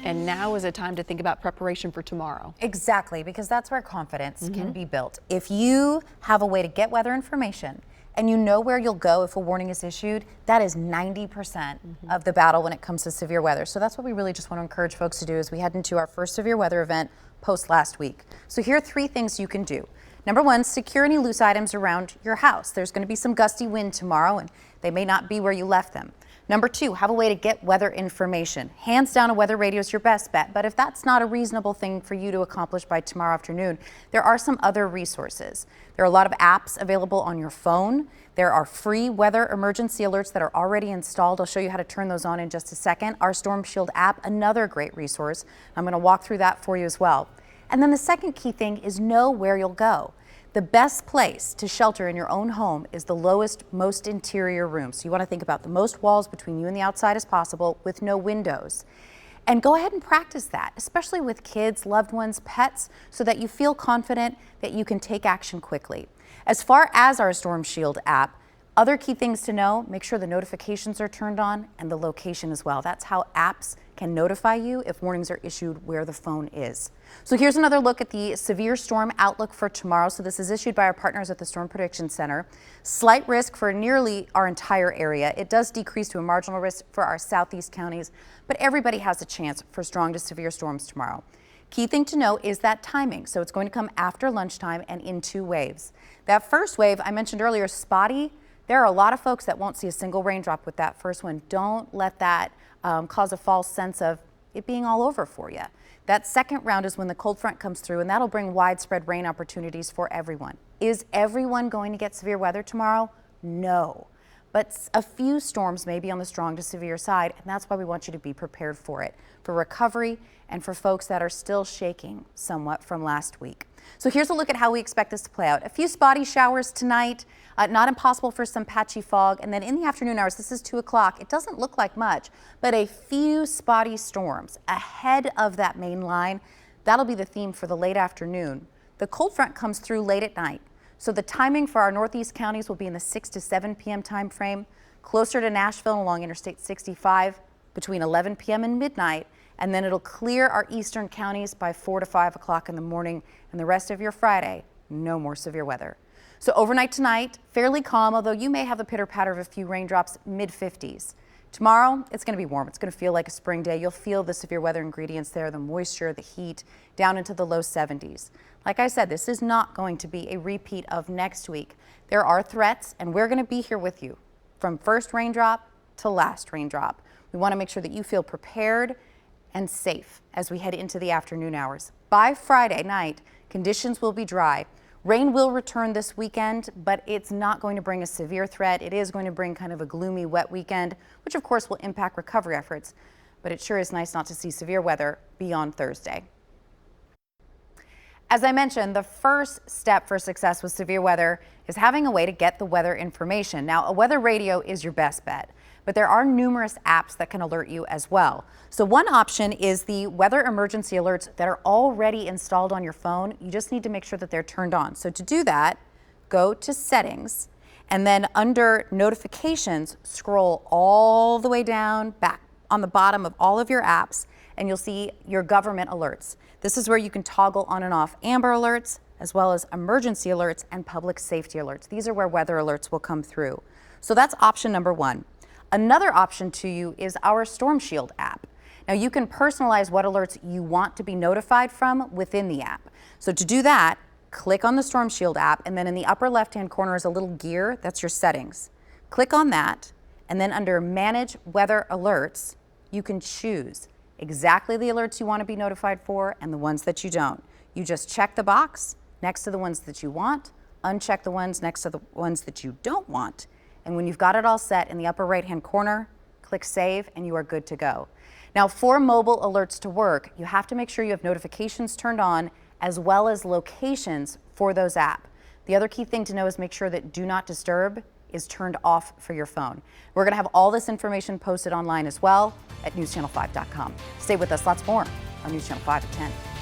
And now is a time to think about preparation for tomorrow. Exactly, because that's where confidence can be built. If you have a way to get weather information and you know where you'll go if a warning is issued, that is 90% of the battle when it comes to severe weather. So that's what we really just want to encourage folks to do as we head into our first severe weather event post last week. So here are 3 things you can do. Number 1, secure any loose items around your house. There's going to be some gusty wind tomorrow and they may not be where you left them. Number 2, have a way to get weather information. Hands down, a weather radio is your best bet, but if that's not a reasonable thing for you to accomplish by tomorrow afternoon, there are some other resources. There are a lot of apps available on your phone. There are free weather emergency alerts that are already installed. I'll show you how to turn those on in just a second. Our Storm Shield app, another great resource. I'm going to walk through that for you as well. And then the second key thing is know where you'll go. The best place to shelter in your own home is the lowest, most interior room. So you want to think about the most walls between you and the outside as possible with no windows. And go ahead and practice that, especially with kids, loved ones, pets, so that you feel confident that you can take action quickly. As far as our Storm Shield app, other key things to know, make sure the notifications are turned on and the location as well. That's how apps can notify you if warnings are issued where the phone is. So here's another look at the severe storm outlook for tomorrow. So this is issued by our partners at the Storm Prediction Center. Slight risk for nearly our entire area. It does decrease to a marginal risk for our southeast counties, but everybody has a chance for strong to severe storms tomorrow. Key thing to know is that timing. So it's going to come after lunchtime and in 2 waves. That first wave I mentioned earlier, spotty. There are a lot of folks that won't see a single raindrop with that first one. Don't let that cause a false sense of it being all over for you. That second round is when the cold front comes through, and that'll bring widespread rain opportunities for everyone. Is everyone going to get severe weather tomorrow? No. But a few storms may be on the strong to severe side, and that's why we want you to be prepared for it, for recovery and for folks that are still shaking somewhat from last week. So here's a look at how we expect this to play out. A few spotty showers tonight, not impossible for some patchy fog. And then in the afternoon hours, this is 2 o'clock, it doesn't look like much, but a few spotty storms ahead of that main line. That'll be the theme for the late afternoon. The cold front comes through late at night. So the timing for our northeast counties will be in the 6 to 7 p.m. time frame, closer to Nashville along Interstate 65 between 11 p.m. and midnight. And then it'll clear our eastern counties by 4 to 5 o'clock in the morning, and the rest of your Friday, no more severe weather. So overnight tonight, fairly calm, although you may have the pitter-patter of a few raindrops, mid-50s. Tomorrow, it's going to be warm. It's going to feel like a spring day. You'll feel the severe weather ingredients there, the moisture, the heat, down into the low 70s. Like I said, this is not going to be a repeat of next week. There are threats, and we're going to be here with you from first raindrop to last raindrop. We want to make sure that you feel prepared and safe as we head into the afternoon hours. By Friday night, conditions will be dry. Rain will return this weekend, but it's not going to bring a severe threat. It is going to bring kind of a gloomy, wet weekend, which of course will impact recovery efforts. But it sure is nice not to see severe weather beyond Thursday. As I mentioned, the first step for success with severe weather is having a way to get the weather information. Now, a weather radio is your best bet, but there are numerous apps that can alert you as well. So one option is the weather emergency alerts that are already installed on your phone. You just need to make sure that they're turned on. So to do that, go to settings, and then under notifications, scroll all the way down back on the bottom of all of your apps, and you'll see your government alerts. This is where you can toggle on and off Amber alerts, as well as emergency alerts and public safety alerts. These are where weather alerts will come through. So that's option number 1. Another option to you is our Storm Shield app. Now you can personalize what alerts you want to be notified from within the app. So to do that, click on the Storm Shield app, and then in the upper left-hand corner is a little gear, that's your settings. Click on that, and then under Manage Weather Alerts, you can choose exactly the alerts you want to be notified for and the ones that you don't. You just check the box next to the ones that you want, uncheck the ones next to the ones that you don't want, and when you've got it all set in the upper right-hand corner, click Save, and you are good to go. Now, for mobile alerts to work, you have to make sure you have notifications turned on as well as locations for those apps. The other key thing to know is make sure that Do Not Disturb is turned off for your phone. We're going to have all this information posted online as well at newschannel5.com. Stay with us, lots more on News Channel 5 at 10.